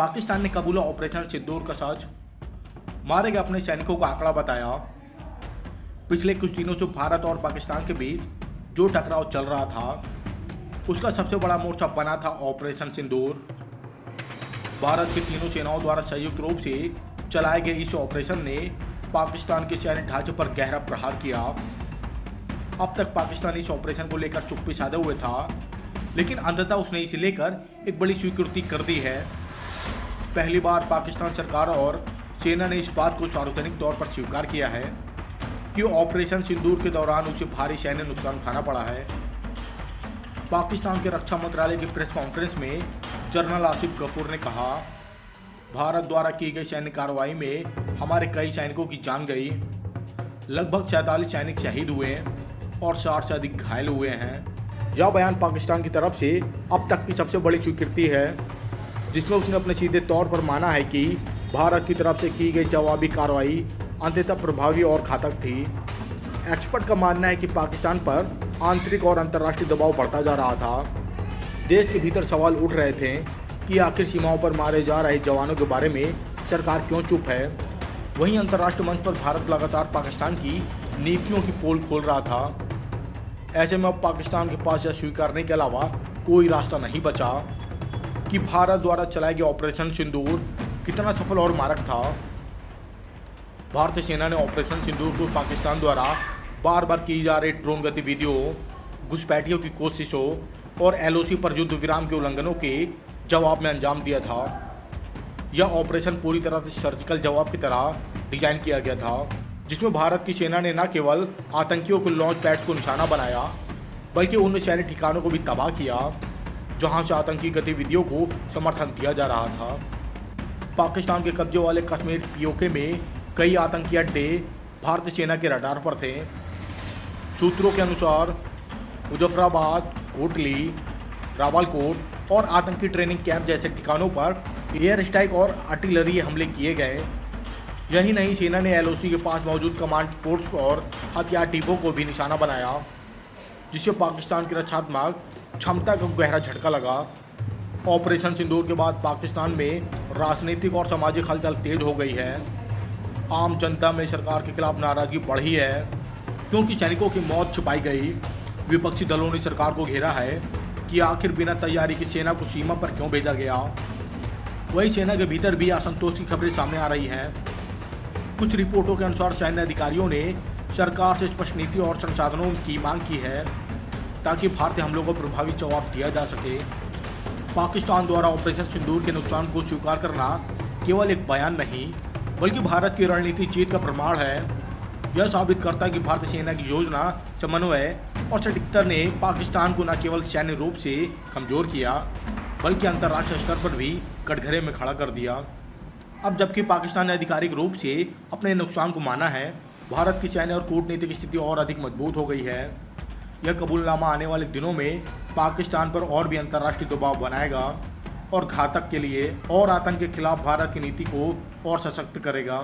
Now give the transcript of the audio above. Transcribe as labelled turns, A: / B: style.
A: पाकिस्तान ने कबूला ऑपरेशन सिंदूर का सच, मारे गए अपने सैनिकों का आंकड़ा बताया। पिछले कुछ दिनों से भारत और पाकिस्तान के बीच जो टकराव चल रहा था उसका सबसे बड़ा मोर्चा बना था ऑपरेशन सिंदूर। भारत की तीनों सेनाओं द्वारा संयुक्त रूप से चलाए गए इस ऑपरेशन ने पाकिस्तान के सैन्य ढांचे पर गहरा प्रहार किया। अब तक पाकिस्तान इस ऑपरेशन को लेकर चुप्पी साधे हुए था, लेकिन अंततः उसने इसे लेकर एक बड़ी स्वीकृति कर दी है। पहली बार पाकिस्तान सरकार और सेना ने इस बात को सार्वजनिक तौर पर स्वीकार किया है कि ऑपरेशन सिंदूर के दौरान उसे भारी सैन्य नुकसान उठाना पड़ा है। पाकिस्तान के रक्षा मंत्रालय की प्रेस कॉन्फ्रेंस में जनरल आसिफ गफूर ने कहा, भारत द्वारा की गई सैन्य कार्रवाई में हमारे कई सैनिकों की जान गई, लगभग 47 सैनिक शहीद हुए और 60 से अधिक घायल हुए हैं। यह बयान पाकिस्तान की तरफ से अब तक की सबसे बड़ी स्वीकृति है, जिसमें उसने अपने सीधे तौर पर माना है कि भारत की तरफ से की गई जवाबी कार्रवाई अंततः प्रभावी और घातक थी। एक्सपर्ट का मानना है कि पाकिस्तान पर आंतरिक और अंतर्राष्ट्रीय दबाव बढ़ता जा रहा था। देश के भीतर सवाल उठ रहे थे कि आखिर सीमाओं पर मारे जा रहे जवानों के बारे में सरकार क्यों चुप है। वहीं अंतर्राष्ट्रीय मंच पर भारत लगातार पाकिस्तान की नीतियों की पोल खोल रहा था। ऐसे में अब पाकिस्तान के पास यह स्वीकारने के अलावा कोई रास्ता नहीं बचा कि भारत द्वारा चलाए गए ऑपरेशन सिंदूर कितना सफल और मारक था। भारतीय सेना ने ऑपरेशन सिंदूर को पाकिस्तान द्वारा बार बार की जा रही ड्रोन गतिविधियों, घुसपैठियों की कोशिशों और एलओसी पर युद्ध विराम के उल्लंघनों के जवाब में अंजाम दिया था। यह ऑपरेशन पूरी तरह से सर्जिकल जवाब की तरह डिजाइन किया गया था, जिसमें भारत की सेना ने न केवल आतंकियों के लॉन्च पैड्स को निशाना बनाया, बल्कि उन सैन्य ठिकानों को भी तबाह किया जहां से आतंकी गतिविधियों को समर्थन दिया जा रहा था। पाकिस्तान के कब्जे वाले कश्मीर पीओके में कई आतंकी अड्डे भारतीय सेना के रडार पर थे। सूत्रों के अनुसार मुजफ्फराबाद, कोटली, रावलकोट और आतंकी ट्रेनिंग कैंप जैसे ठिकानों पर एयर स्ट्राइक और आर्टिलरी हमले किए गए। यही नहीं, सेना ने एलओसी के पास मौजूद कमांड पोस्ट्स और हथियार डिपो को भी निशाना बनाया, जिससे पाकिस्तान की रक्षात्मक क्षमता को गहरा झटका लगा। ऑपरेशन सिंदूर के बाद पाकिस्तान में राजनीतिक और सामाजिक हलचल तेज हो गई है। आम जनता में सरकार के खिलाफ नाराजगी बढ़ी है, क्योंकि सैनिकों की मौत छिपाई गई। विपक्षी दलों ने सरकार को घेरा है कि आखिर बिना तैयारी की सेना को सीमा पर क्यों भेजा गया। वहीं सेना के भीतर भी असंतोष की खबरें सामने आ रही हैं। कुछ रिपोर्टों के अनुसार सैन्य अधिकारियों ने सरकार से स्पष्ट नीति और संसाधनों की मांग की है ताकि भारतीय हमलों को प्रभावी जवाब दिया जा सके। पाकिस्तान द्वारा ऑपरेशन सिंदूर के नुकसान को स्वीकार करना केवल एक बयान नहीं, बल्कि भारत की रणनीति जीत का प्रमाण है। यह साबित करता है कि भारतीय सेना की योजना, समन्वय और सटीकता ने पाकिस्तान को न केवल सैन्य रूप से कमजोर किया, बल्कि अंतर्राष्ट्रीय स्तर पर भी कटघरे में खड़ा कर दिया। अब जबकि पाकिस्तान ने आधिकारिक रूप से अपने नुकसान को माना है, भारत की सैन्य और कूटनीतिक स्थिति और अधिक मजबूत हो गई है। यह कबूलनामा आने वाले दिनों में पाकिस्तान पर और भी अंतर्राष्ट्रीय दबाव बनाएगा और घातक के लिए और आतंक के खिलाफ भारत की नीति को और सशक्त करेगा।